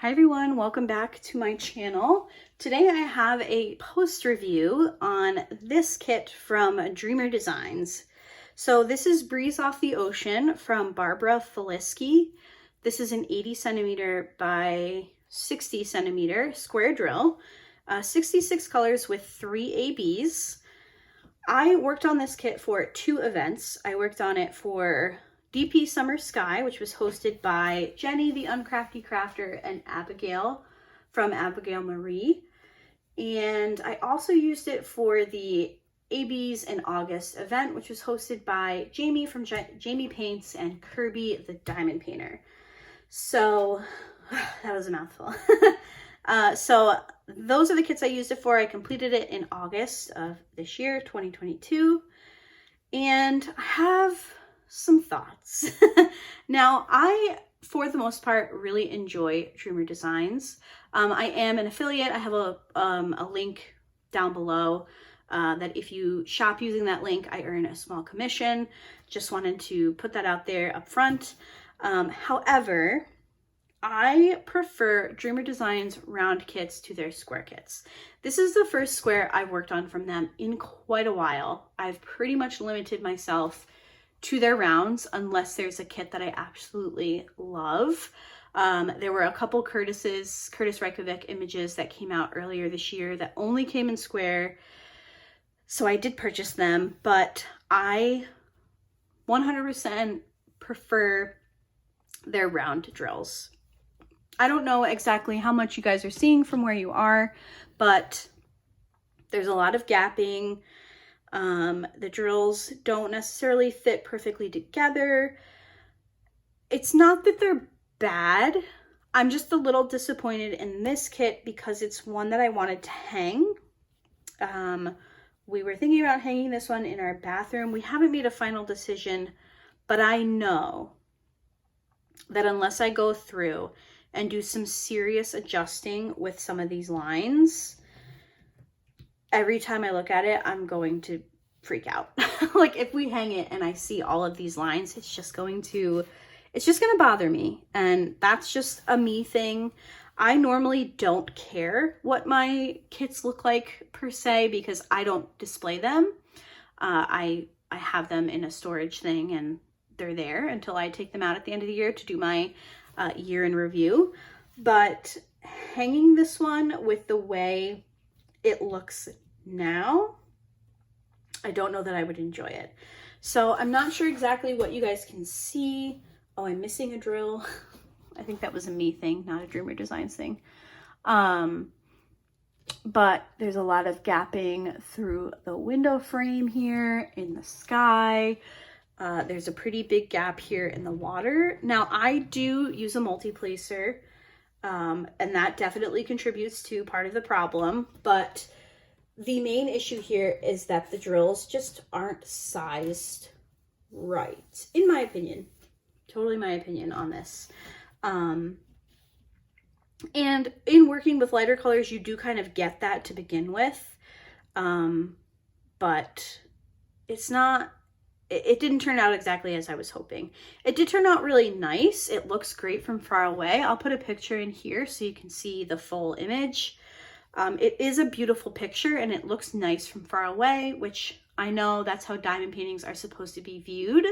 Hi everyone, welcome back to my channel. Today I have a post review on this kit from dreamerdesigns. So this is Breeze Off the Ocean from Barbara Filiski. This is an 80 centimeter by 60 centimeter square drill, 66 colors with 3 ABs. I worked on this kit for 2 events. I worked on it for DP Summer Sky, which was hosted by Jenny, the Uncrafty Crafter, and Abigail from Abigail Marie. And I also used it for the ABs in August event, which was hosted by Jamie from Jamie Paints and Kirby, the Diamond Painter. So that was a mouthful. So those are the kits I used it for. I completed it in August of this year, 2022. And I have some thoughts. Now, I, for the most part, really enjoy dreamerdesigns. I am an affiliate. I have a link down below that if you shop using that link, I earn a small commission. Just wanted to put that out there up front. However, I prefer dreamerdesigns round kits to their square kits. This is the first square I've worked on from them in quite a while. I've pretty much limited myself to their rounds unless there's a kit that I absolutely love. There were a couple Curtis Reykjavik images that came out earlier this year that only came in square, so I did purchase them, but I 100% prefer their round drills. I don't know exactly how much you guys are seeing from where you are, but there's a lot of gapping. The drills don't necessarily fit perfectly together. It's not that they're bad. I'm just a little disappointed in this kit because it's one that I wanted to hang. We were thinking about hanging this one in our bathroom. We haven't made a final decision, but I know that unless I go through and do some serious adjusting with some of these lines, every time I look at it, I'm going to freak out. Like if we hang it and I see all of these lines, it's just going to bother me. And that's just a me thing. I normally don't care what my kits look like per se because I don't display them. I have them in a storage thing and they're there until I take them out at the end of the year to do my year in review. But hanging this one with the way it looks now, I don't know that I would enjoy it. So I'm not sure exactly what you guys can see. Oh, I'm missing a drill. I think that was a me thing, not a dreamerdesigns thing. But there's a lot of gapping through the window frame here in the sky. There's a pretty big gap here in the water. Now I do use a multi-placer, and that definitely contributes to part of the problem, but the main issue here is that the drills just aren't sized right, in my opinion. Totally my opinion on this. And in working with lighter colors, you do kind of get that to begin with, but it's not, it didn't turn out exactly as I was hoping. It did turn out really nice. It looks great from far away. I'll put a picture in here so you can see the full image. It is a beautiful picture and it looks nice from far away, which I know that's how diamond paintings are supposed to be viewed.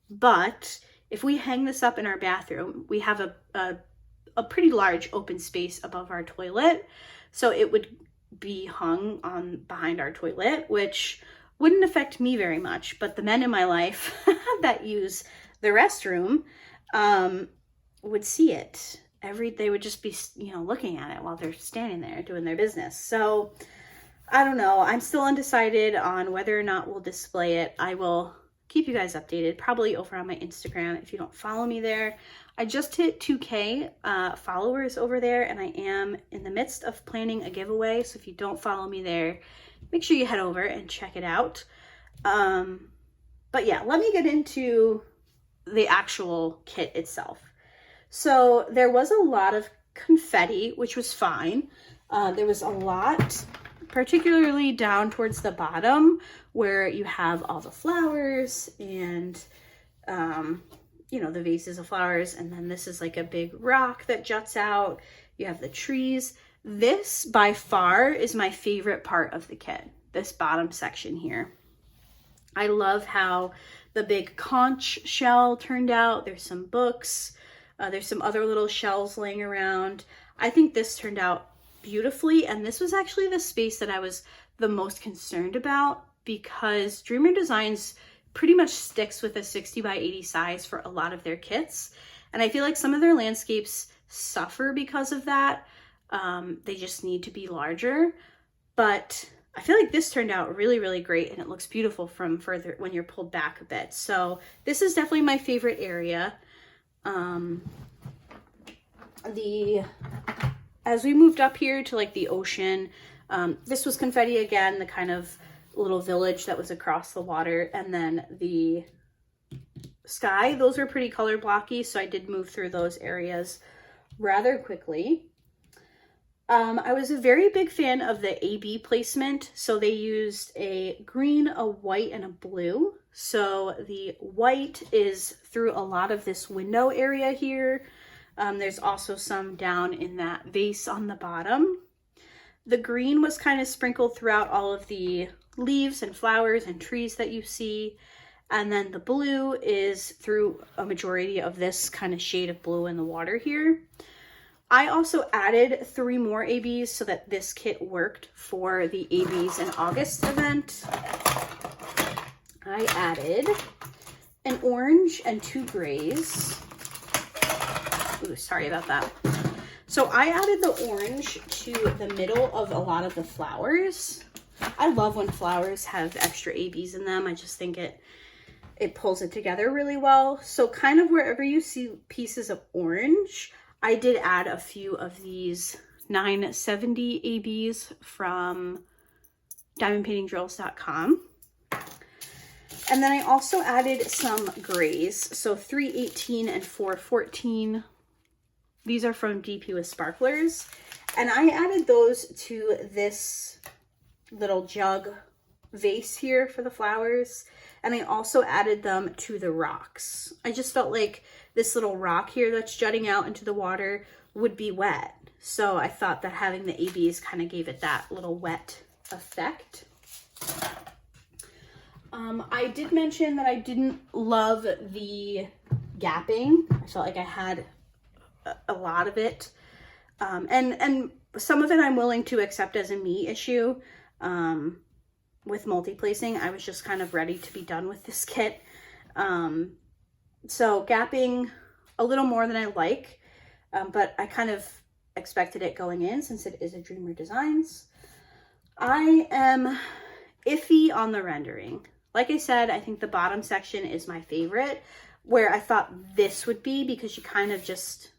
But if we hang this up in our bathroom, we have a pretty large open space above our toilet. So it would be hung on behind our toilet, which wouldn't affect me very much, but the men in my life that use the restroom would see it. They would just be, looking at it while they're standing there doing their business. So I don't know. I'm still undecided on whether or not we'll display it. I will keep you guys updated, probably over on my Instagram if you don't follow me there. I just hit 2K followers over there, and I am in the midst of planning a giveaway. So if you don't follow me there, make sure you head over and check it out. But yeah, let me get into the actual kit itself. So there was a lot of confetti, which was fine. There was a lot, particularly down towards the bottom where you have all the flowers and you know, the vases of flowers. And then this is like a big rock that juts out. You have the trees. This by far is my favorite part of the kit, this bottom section here. I love how the big conch shell turned out. There's some books. There's some other little shells laying around. I think this turned out beautifully. And this was actually the space that I was the most concerned about, because Dreamer Designs pretty much sticks with a 60 by 80 size for a lot of their kits. And I feel like some of their landscapes suffer because of that. They just need to be larger. But I feel like this turned out really, really great, and it looks beautiful from further when you're pulled back a bit. So this is definitely my favorite area. As we moved up here to like the ocean, this was confetti again, the kind of little village that was across the water, and then the sky, those were pretty color blocky, so I did move through those areas rather quickly. I was a very big fan of the AB placement. So they used a green, a white, and a blue. So the white is through a lot of this window area here. There's also some down in that vase on the bottom. The green was kind of sprinkled throughout all of the leaves and flowers and trees that you see. And then the blue is through a majority of this kind of shade of blue in the water here. I also added 3 more ABs so that this kit worked for the ABs in August event. I added an orange and 2 grays. Ooh, sorry about that. So I added the orange to the middle of a lot of the flowers. I love when flowers have extra ABs in them. I just think it pulls it together really well. So kind of wherever you see pieces of orange, I did add a few of these 970 ABs from diamondpaintingdrills.com. And then I also added some grays. So 318 and 414. These are from DP with Sparklers. And I added those to this little jug vase here for the flowers. And I also added them to the rocks. I just felt like this little rock here that's jutting out into the water would be wet. So I thought that having the ABs kind of gave it that little wet effect. I did mention that I didn't love the gapping. I felt like I had a lot of it. And some of it I'm willing to accept as a me issue. With multi-placing, I was just kind of ready to be done with this kit. So gapping a little more than I like, but I kind of expected it going in since it is a Dreamer Designs. I am iffy on the rendering. Like I said, I think the bottom section is my favorite, where I thought this would be, because you kind of just,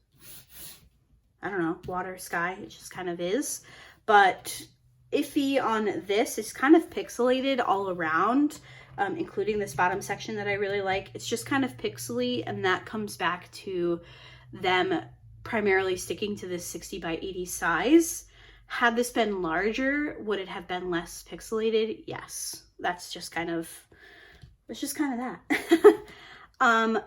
I don't know, water, sky, it just kind of is. But iffy on this is kind of pixelated all around, including this bottom section that I really like. It's just kind of pixely, and that comes back to them primarily sticking to this 60 by 80 size. Had this been larger, would it have been less pixelated? Yes. That's just kind of, it's just kind of that.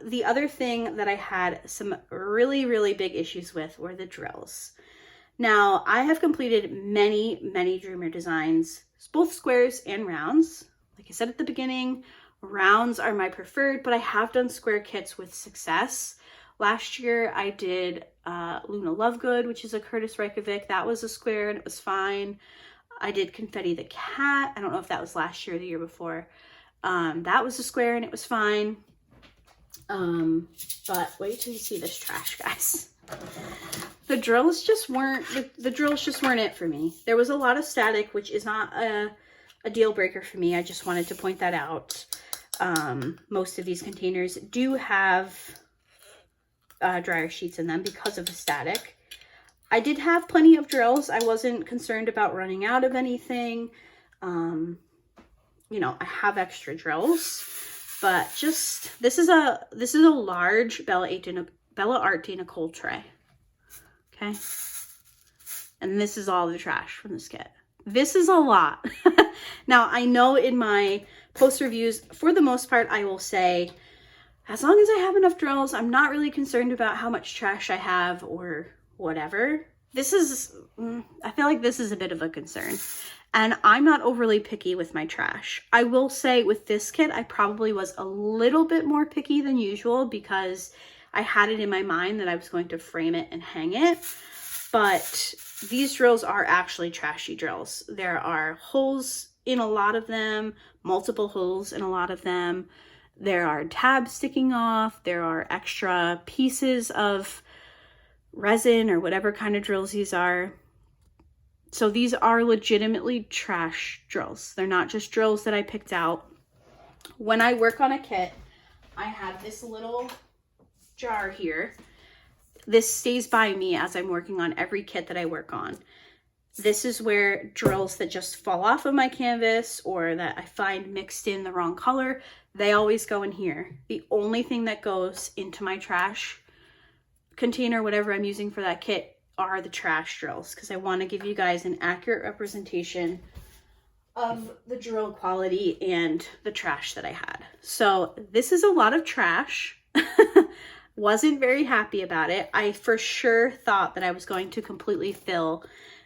The other thing that I had some really, really big issues with were the drills. Now, I have completed many, many Dreamer Designs, both squares and rounds. Like I said at the beginning, rounds are my preferred, but I have done square kits with success. Last year, I did Luna Lovegood, which is a Curtis Reykjavik. That was a square, and it was fine. I did Confetti the Cat. I don't know if that was last year or the year before. That was a square, and it was fine. But wait till you see this trash, guys. The drills just weren't, the drills just weren't it for me. There was a lot of static, which is not a deal breaker for me. I just wanted to point that out. Most of these containers do have dryer sheets in them because of the static. I did have plenty of drills. I wasn't concerned about running out of anything. You know, I have extra drills, but just, this is a large Bella Art Dana Cold tray. Okay. And this is all the trash from this kit. This is a lot. Now, I know in my post reviews, for the most part, I will say as long as I have enough drills, I'm not really concerned about how much trash I have or whatever. This is, I feel like this is a bit of a concern. And I'm not overly picky with my trash. I will say with this kit, I probably was a little bit more picky than usual because I had it in my mind that I was going to frame it and hang it. But these drills are actually trashy drills. There are holes in a lot of them, multiple holes in a lot of them. There are tabs sticking off. There are extra pieces of resin or whatever kind of drills these are. So these are legitimately trash drills. They're not just drills that I picked out. When I work on a kit, I have this little jar here. This stays by me as I'm working on every kit that I work on. This is where drills that just fall off of my canvas or that I find mixed in the wrong color, they always go in here. The only thing that goes into my trash container, whatever I'm using for that kit, are the trash drills, because I want to give you guys an accurate representation of the drill quality and the trash that I had. So this is a lot of trash. Wasn't very happy about it. I for sure thought that I was going to completely fill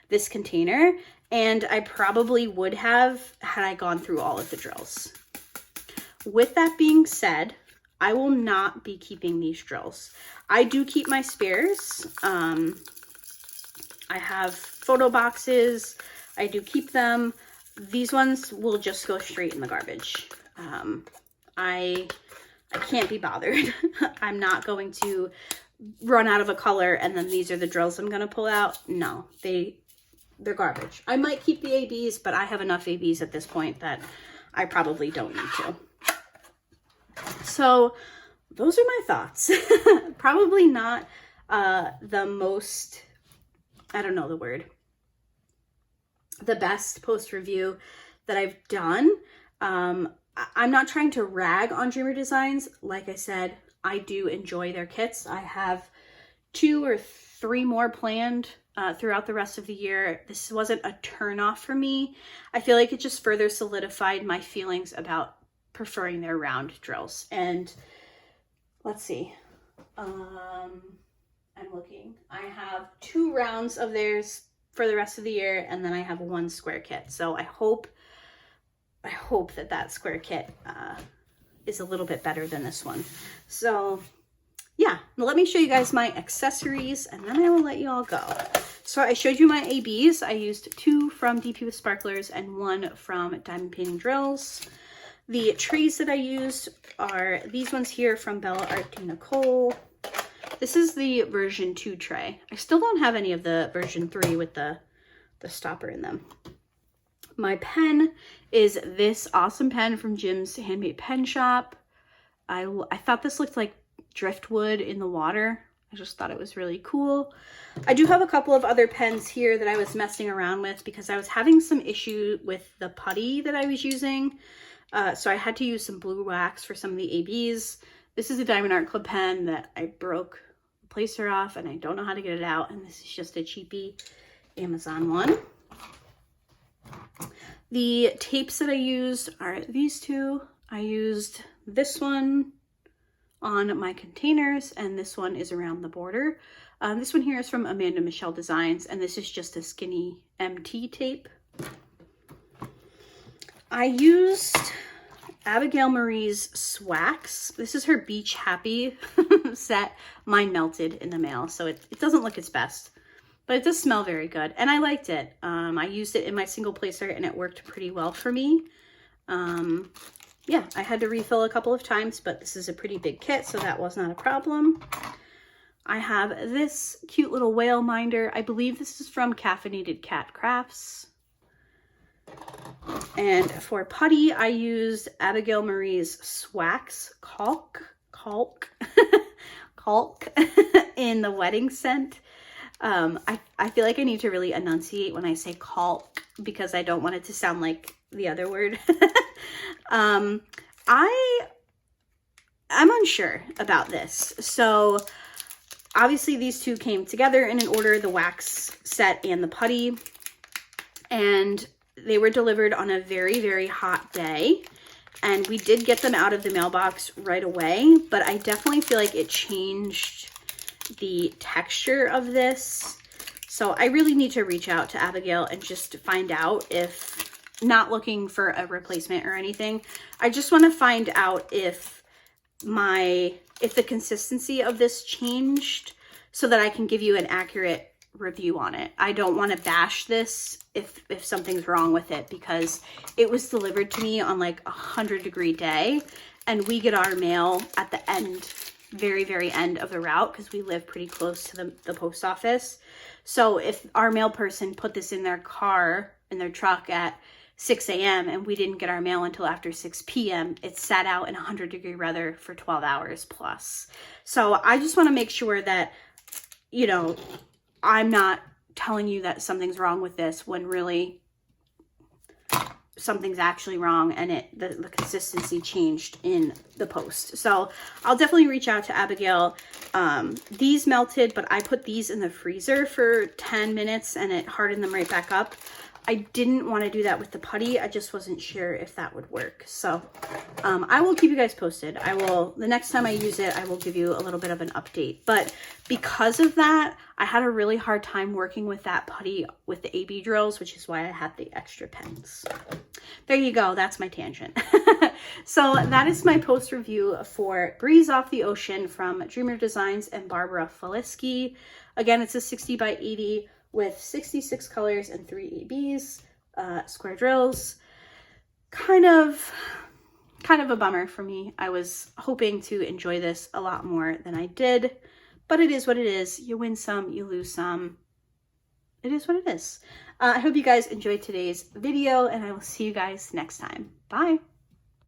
this container, and I probably would have had I gone through all of the drills. With that being said, I will not be keeping these drills. I do keep my spares. I have photo boxes. I do keep them. These ones will just go straight in the garbage. I can't be bothered. I'm not going to run out of a color and then these are the drills I'm going to pull out. No, they're garbage. I might keep the ABs, but I have enough ABs at this point that I probably don't need to. So those are my thoughts. Probably not the most, I don't know the word, the best post review that I've done. I'm not trying to rag on Dreamer Designs. Like I said, I do enjoy their kits. I have 2 or 3 more planned throughout the rest of the year. This wasn't a turn off for me. I feel like it just further solidified my feelings about preferring their round drills. And let's see. I'm looking. I have 2 rounds of theirs for the rest of the year, and then I have 1 square kit. So I hope that square kit is a little bit better than this one. So yeah, let me show you guys my accessories and then I will let you all go. So I showed you my ABs. I used 2 from DP with Sparklers and 1 from Diamond Painting Drills. The trays that I used are these ones here from Bella Art to Nicole. This is the version 2 tray. I still don't have any of the version 3 with the stopper in them. My pen is this awesome pen from Jim's Handmade Pen Shop. I thought this looked like driftwood in the water. I just thought it was really cool. I do have a couple of other pens here that I was messing around with because I was having some issue with the putty that I was using. So I had to use some blue wax for some of the ABs. This is a Diamond Art Club pen that I broke the placer off and I don't know how to get it out. And this is just a cheapy Amazon one. The tapes that I used are these 2. I used this one on my containers and this one is around the border. This one here is from Amanda Michelle Designs and this is just a skinny MT tape. I used Abigail Marie's Swax. This is her Beach Happy set. Mine melted in the mail, so it doesn't look its best, but it does smell very good, and I liked it. I used it in my single placer, and it worked pretty well for me. Yeah, I had to refill a couple of times, but this is a pretty big kit, so that was not a problem. I have this cute little whale minder. I believe this is from Caffeinated Cat Crafts. And for putty, I used Abigail Marie's Swax Caulk in the wedding scent. I feel like I need to really enunciate when I say caulk because I don't want it to sound like the other word. I'm unsure about this. So obviously these 2 came together in an order, the wax set and the putty, and they were delivered on a very, very hot day. and we did get them out of the mailbox right away, but I definitely feel like it changed the texture of this. So I really need to reach out to Abigail and just find out if, not looking for a replacement or anything, I just want to find out if the consistency of this changed so that I can give you an accurate review on it. I don't want to bash this if something's wrong with it, because it was delivered to me on like 100-degree day, and we get our mail at the end, very, very end of the route, because we live pretty close to the post office. So if our mail person put this in their car, in their truck at 6 a.m. and we didn't get our mail until after 6 p.m., it sat out in 100-degree weather for 12 hours plus. So I just want to make sure that, you know, I'm not telling you that something's wrong with this when really something's actually wrong, and the consistency changed in the post. So I'll definitely reach out to Abigail. These melted, but I put these in the freezer for 10 minutes and it hardened them right back up. I didn't want to do that with the putty. I just wasn't sure if that would work. So I will keep you guys posted. The next time I use it, I will give you a little bit of an update. But because of that, I had a really hard time working with that putty with the AB drills, which is why I had the extra pens. There you go. That's my tangent. So that is my post review for Breeze Off the Ocean from Dreamer Designs and Barbara Faliski. Again, it's a 60 by 80 with 66 colors and 3 ABs, square drills. Kind of a bummer for me. I was hoping to enjoy this a lot more than I did, but it is what it is. You win some, you lose some. It is what it is. I hope you guys enjoyed today's video, and I will see you guys next time. Bye.